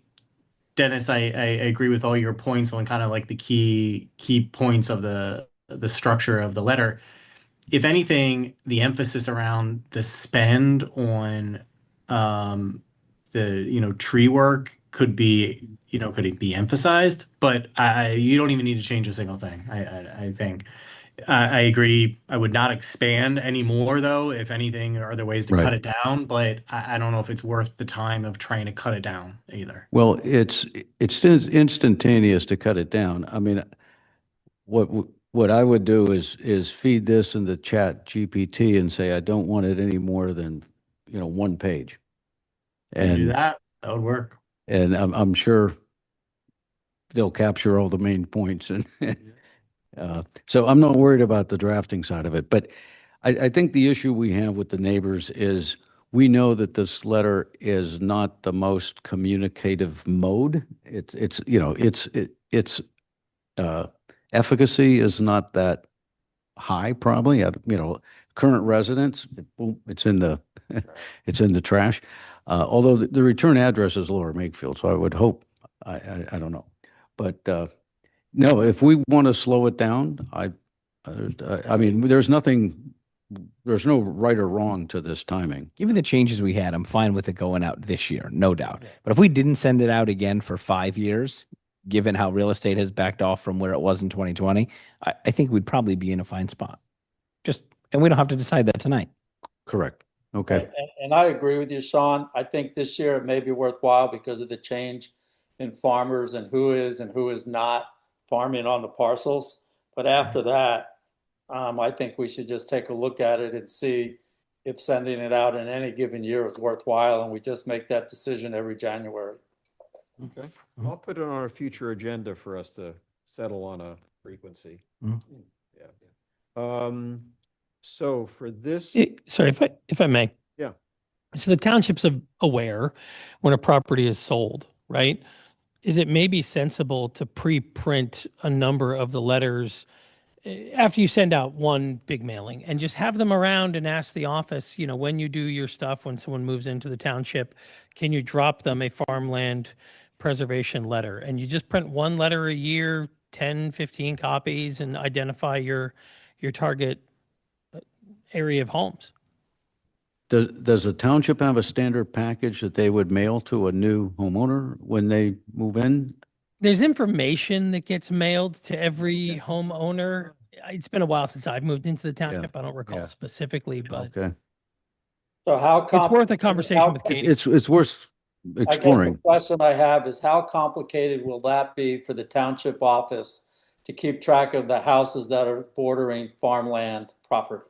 Dennis, I agree with all your points on kind of like the key points of the structure of the letter. If anything, the emphasis around the spend on the tree work could be could it be emphasized, but you don't even need to change a single thing. I think I agree. I would not expand anymore, though. If anything, are there ways to cut Right. it down? But I don't know if it's worth the time of trying to cut it down either. Well, it's instantaneous to cut it down. I mean, what I would do is feed this in the chat GPT and say, I don't want it any more than, 1 page. Do And that would work. and I'm sure they'll capture all the main points. And so I'm not worried about the drafting side of it. But I think the issue we have with the neighbors is we know that this letter is not the most communicative mode. It's efficacy is not that high, probably. Current residents, boom, it's in the it's in the trash. Although the return address is Lower Makefield, so I would hope. I don't know, but no. If we want to slow it down, I mean, there's nothing. There's no right or wrong to this timing. Given the changes we had, I'm fine with it going out this year, no doubt. But if we didn't send it out again for 5 years, given how real estate has backed off from where it was in 2020, I think we'd probably be in a fine spot. And we don't have to decide that tonight. Correct. Okay. And I agree with you, Sean. I think this year it may be worthwhile because of the change in farmers and who is not farming on the parcels. But after that, I think we should just take a look at it and see if sending it out in any given year is worthwhile, and we just make that decision every January. Okay. I'll put it on a future agenda for us to settle on a frequency. Mhm. Yeah. So for this, Sorry, if I may. Yeah. So the township's aware when a property is sold, right? Is it maybe sensible to pre-print a number of the letters after you send out one big mailing and just have them around and ask the office, when you do your stuff, when someone moves into the township, can you drop them a farmland preservation letter? And you just print one letter a year, 10, 15 copies, and identify your target area of homes. Does the township have a standard package that they would mail to a new homeowner when they move in? There's information that gets mailed to every homeowner. It's been a while since I've moved into the township. I don't recall specifically, but Okay. So how it's worth a conversation with Katie. It's worth I guess the exploring. question I have is how complicated will that be for the township office to keep track of the houses that are bordering farmland property?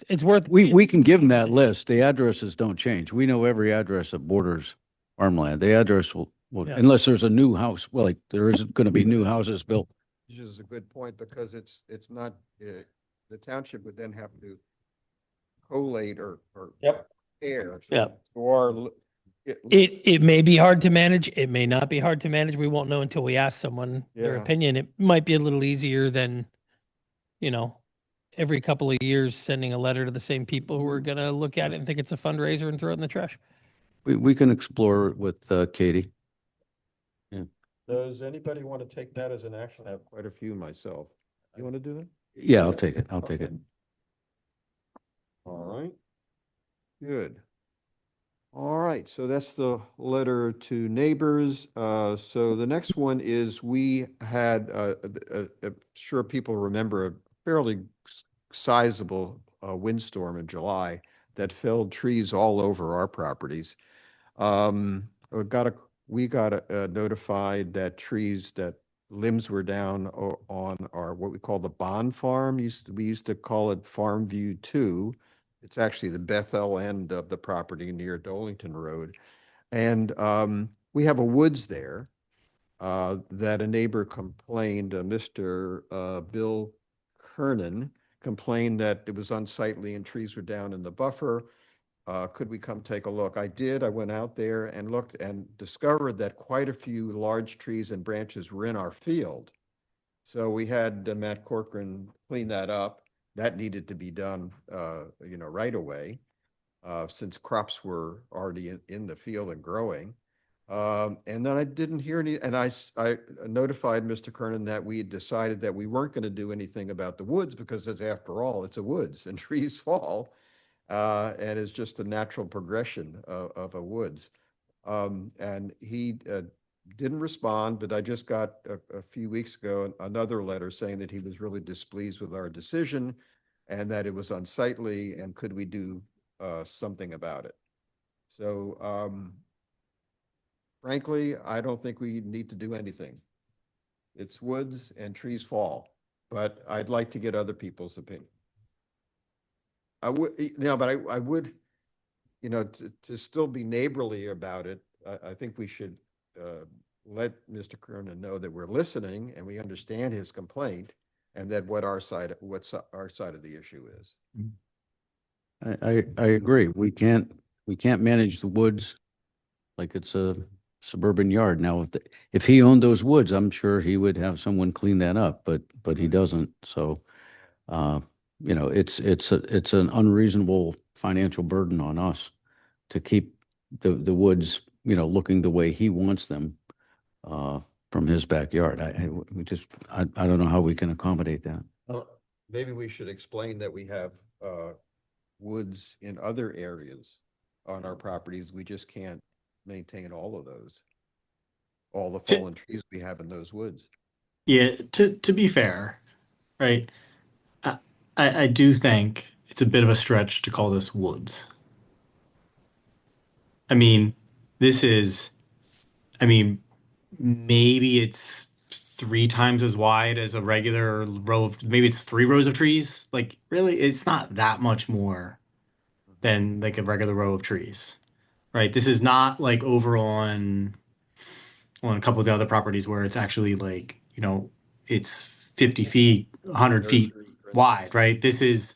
It's worth. We can give them that list. The addresses don't change. We know every address that borders farmland. The address will Yeah. unless there's a new house. Well, like there isn't going to be new houses built. which is a good point because it's not, the township would then have to collate or Yep. air. Yep. Or It may be hard to manage. It may not be hard to manage. We won't know until we ask someone their Yeah. opinion. It might be a little easier than, every couple of years sending a letter to the same people who are going to look at it and think it's a fundraiser and throw it in the trash. We can explore it with Katie. Does anybody want to take that as an action? I have quite a few myself. You want to do that? Yeah, I'll take it. I'll take it. All right. Good. All right, so that's the letter to neighbors. So the next one is we had, sure people remember a fairly sizable windstorm in July that felled trees all over our properties. We got notified that limbs were down on our, what we call the Bond Farm. We used to call it Farm View 2. It's actually the Bethel end of the property near Dolington Road. And we have a woods there. that a neighbor complained, Mr. Bill Kernan complained that it was unsightly and trees were down in the buffer. Could we come take a look? I did. I went out there and looked and discovered that quite a few large trees and branches were in our field. So we had Matt Corcoran clean that up. That needed to be done, right away, since crops were already in the field and growing. And then I didn't hear any, and I notified Mr. Kernan that we had decided that we weren't going to do anything about the woods because after all, it's a woods and trees fall. And it's just a natural progression of a woods. And he didn't respond, but I just got a few weeks ago another letter saying that he was really displeased with our decision and that it was unsightly and could we do something about it. So frankly, I don't think we need to do anything. It's woods and trees fall, but I'd like to get other people's opinion. I would, but I would, to still be neighborly about it. I think we should let Mr. Kernan know that we're listening and we understand his complaint and that what's our side of the issue is. I agree. We can't manage the woods like it's a suburban yard. Now, if he owned those woods, I'm sure he would have someone clean that up, but he doesn't. So, it's an unreasonable financial burden on us to keep the woods, looking the way he wants them from his backyard. I don't know how we can accommodate that. Well, maybe we should explain that we have woods in other areas on our properties. We just can't maintain all of those, all the fallen trees we have in those woods. Yeah, to be fair, right? I do think it's a bit of a stretch to call this woods. I mean, maybe it's 3 times as wide as a regular row of, maybe it's 3 rows of trees. Like, really, it's not that much more than like a regular row of trees, right? This is not like over on a couple of the other properties where it's actually like, it's 50 feet, 100 feet wide, right? This is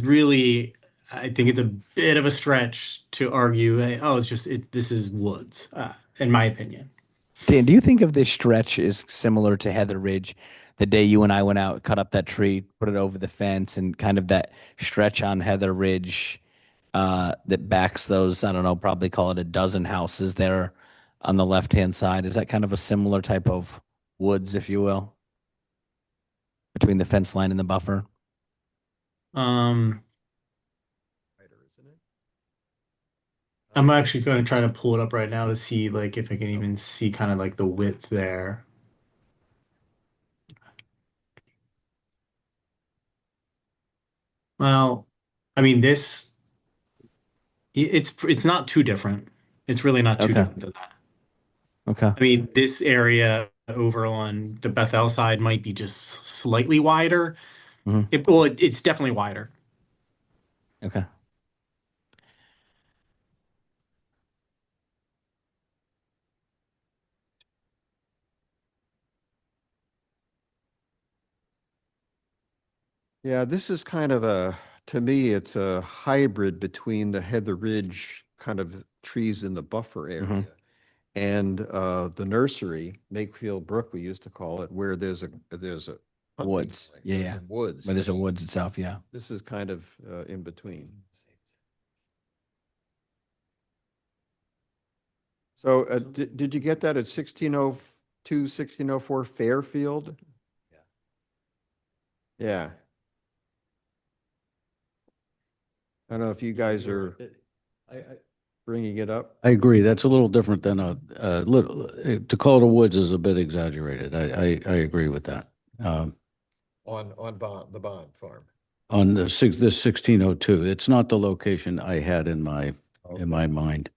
really, I think it's a bit of a stretch to argue, hey, oh, this is woods, in my opinion. Dan, do you think of this stretch as similar to Heather Ridge, the day you and I went out, cut up that tree, put it over the fence, and kind of that stretch on Heather Ridge that backs those, I don't know, probably call it a dozen houses there on the left-hand side? Is that kind of a similar type of woods, if you will, between the fence line and the buffer? I'm actually going to try to pull it up right now to see like if I can even see kind of like the width there. Well, I mean it's not too different. It's really not too different than that. Okay. I mean, this area over on the Bethel side might be just slightly wider. Mm-hmm. It's definitely wider. Okay. Yeah, this is kind of to me, it's a hybrid between the Heather Ridge kind of trees in the buffer area and the nursery, Makefield Brook, we used to call it, where there's a Woods. Yeah. woods. Where there's a woods itself, yeah. This is kind of in between. So did you get that at 1602, 1604 Fairfield? Yeah. I don't know if you guys are bringing it up. I agree. That's a little different than a little, to call it a woods is a bit exaggerated. I agree with that. On the Bond farm. On this 1602, it's not the location I had in my mind.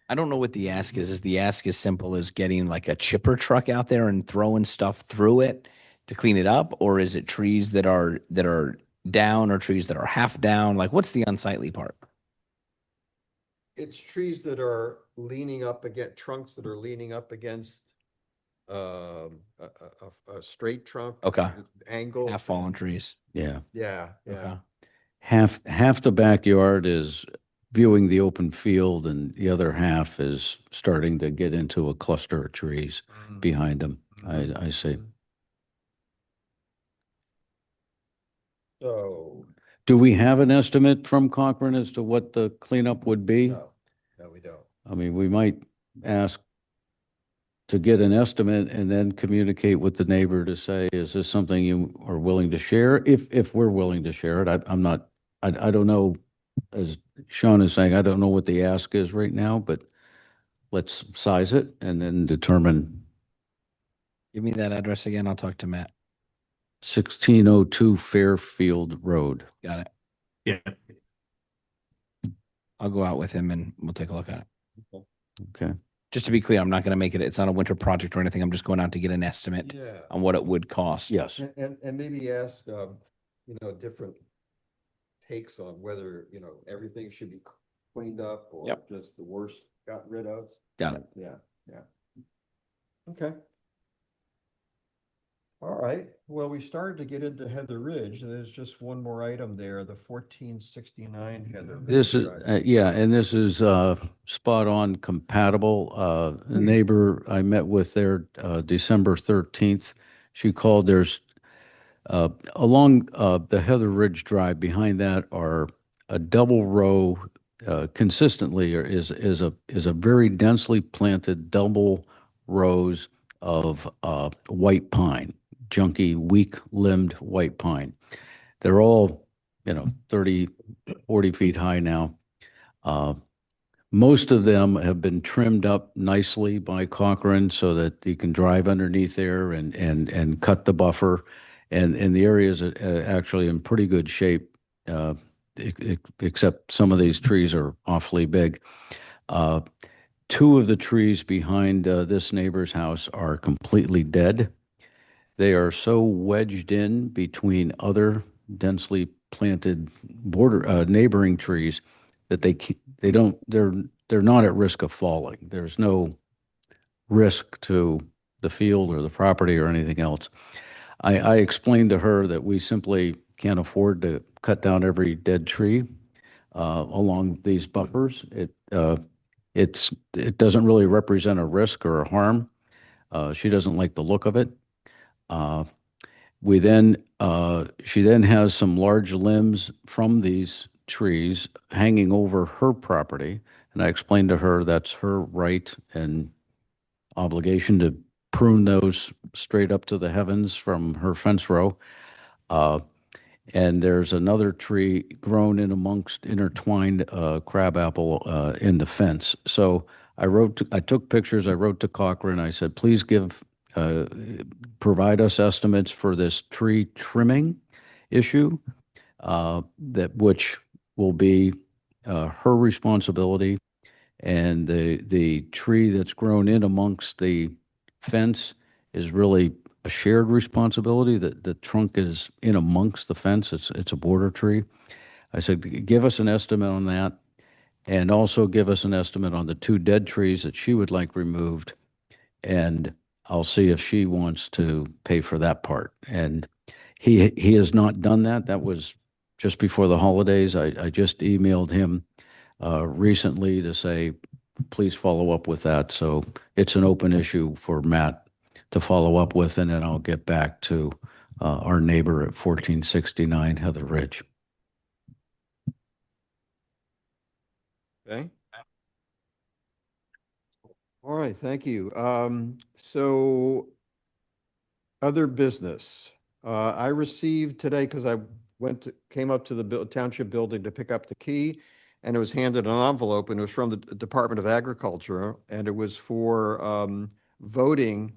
I don't know what the ask is. Is the ask as simple as getting like a chipper truck out there and throwing stuff through it to clean it up? Or is it trees that are down or trees that are half down? Like, what's the unsightly part? it's trees that are leaning up against, trunks that are leaning up against a straight trunk. Okay. Angle. Half fallen trees. Yeah. Yeah, yeah. Okay. Half the backyard is viewing the open field, and the other half is starting to get into a cluster of trees behind them. I see. So, Do we have an estimate from Cochrane as to what the cleanup would be? no, we don't. I mean, we might ask to get an estimate and then communicate with the neighbor to say, is this something you are willing to share? If we're willing to share it, I'm not, I don't know, as Sean is saying, I don't know what the ask is right now, but let's size it and then determine. Give me that address again. I'll talk to Matt. 1602 Fairfield Road. Got it. Yeah. I'll go out with him and we'll take a look at it. Okay. Just to be clear, I'm not going to make it, it's not a winter project or anything. I'm just going out to get an estimate Yeah. on what it would cost. Yes. And maybe ask, different takes on whether, everything should be cleaned up or Yep. just the worst got rid of. Got it. Yeah, yeah. Okay. All right. Well, we started to get into Heather Ridge. There's just one more item there, the 1469 Heather Ridge. This is, Drive. yeah, and this is spot on compatible. A neighbor I met with there December 13th, she called, there's along the Heather Ridge Drive, behind that are a double row, consistently is a very densely planted double rows of white pine, junky, weak-limbed white pine. They're all, 30, 40 feet high now. Most of them have been trimmed up nicely by Cochrane so that you can drive underneath there and cut the buffer. And the area is actually in pretty good shape, except some of these trees are awfully big. Two of the trees behind this neighbor's house are completely dead. They are so wedged in between other densely planted neighboring trees that they're not at risk of falling. There's no risk to the field or the property or anything else. I explained to her that we simply can't afford to cut down every dead tree along these buffers. It doesn't really represent a risk or a harm. She doesn't like the look of it. She then has some large limbs from these trees hanging over her property, and I explained to her that's her right and obligation to prune those straight up to the heavens from her fence row. And there's another tree grown in amongst intertwined crabapple in the fence. So I took pictures, I wrote to Cochrane, I said, please provide us estimates for this tree trimming issue, which will be her responsibility. And the tree that's grown in amongst the fence is really a shared responsibility. That the trunk is in amongst the fence. It's a border tree. I said, give us an estimate on that, and also give us an estimate on the two dead trees that she would like removed, and I'll see if she wants to pay for that part. And he has not done that. That was just before the holidays. I just emailed him recently to say, please follow up with that. So it's an open issue for Matt to follow up with, and then I'll get back to our neighbor at 1469 Heather Ridge. Okay. All right, thank you. So other business. I received today, because I came up to the township building to pick up the key, and it was handed an envelope, and it was from the Department of Agriculture, and it was for voting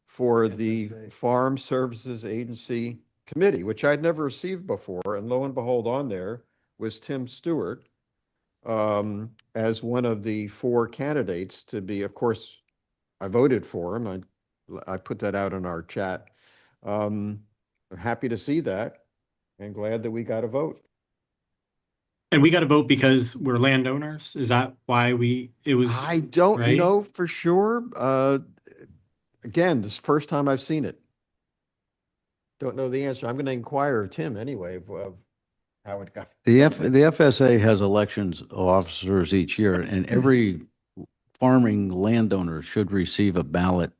for the Farm Services Agency Committee, which I'd never received before. And lo and behold, on there was Tim Stewart as one of the 4 candidates to be. Of course, I voted for him. I put that out in our chat. I'm happy to see that and glad that we got a vote. And we got to vote because we're landowners. Is that why it was, I don't right? know for sure. Again, this is the first time I've seen it. Don't know the answer. I'm going to inquire of Tim anyway of how it got. The FSA has elections officers each year, and every farming landowner should receive a ballot,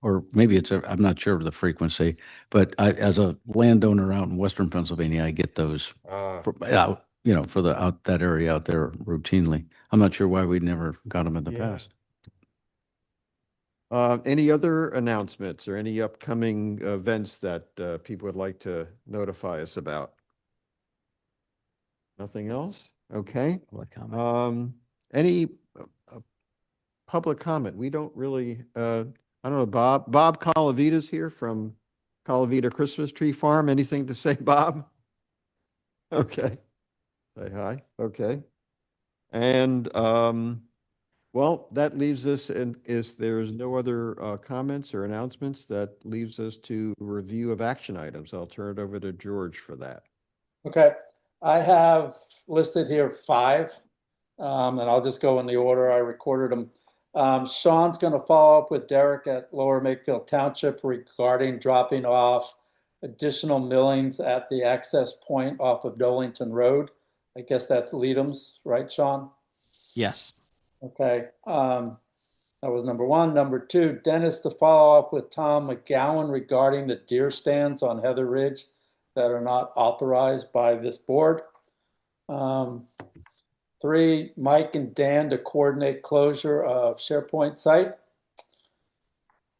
or maybe I'm not sure of the frequency, but as a landowner out in Western Pennsylvania, I get those, for that area out there routinely. I'm not sure why we never got them in the past. Any other announcements or any upcoming events that people would like to notify us about? Nothing else? Okay. Public comment. Any public comment? We don't really, I don't know, Bob Colavita's here from Colavita Christmas Tree Farm. Anything to say, Bob? Okay. Say hi. Okay. And, well, that leaves us, and if there's no other comments or announcements, that leaves us to review of action items. I'll turn it over to George for that. Okay, I have listed here 5, and I'll just go in the order I recorded them. Sean's going to follow up with Derek at Lower Makefield Township regarding dropping off additional millings at the access point off of Dolington Road. I guess that's Leadham's, right, Sean? Yes. Okay, that was number 1. Number 2, Dennis to follow up with Tom McGowan regarding the deer stands on Heather Ridge that are not authorized by this board. 3, Mike and Dan to coordinate closure of SharePoint site.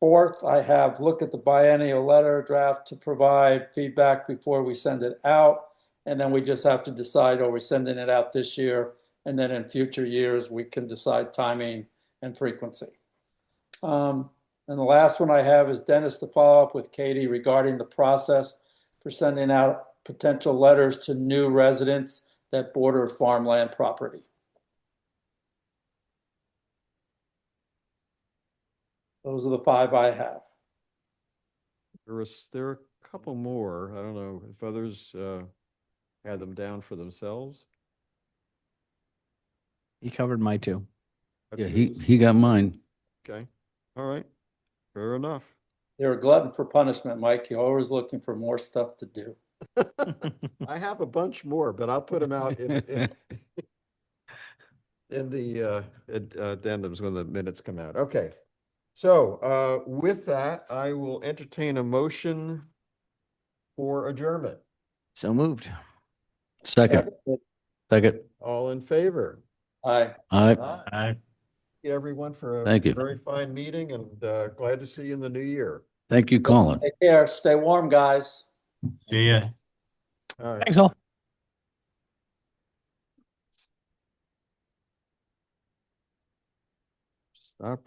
4th, I have look at the biennial letter draft to provide feedback before we send it out. And then we just have to decide, are we sending it out this year? And then in future years, we can decide timing and frequency. And the last one I have is Dennis to follow up with Katie regarding the process for sending out potential letters to new residents that border farmland property. Those are the 5 I have. There are a couple more. I don't know if others had them down for themselves. He covered my 2. Yeah, he got mine. Okay. All right. Fair enough. You're a glutton for punishment, Mike. You're always looking for more stuff to do. I have a bunch more, but I'll put them out in the addendums when the minutes come out. Okay. So with that, I will entertain a motion for adjournment. So moved. Second. All in favor? Aye. Aye. Thank you, everyone, for a Thank you. very fine meeting, and glad to see you in the new year. Thank you, Colin. Take care. Stay warm, guys. See ya. All right. Thanks all. Stop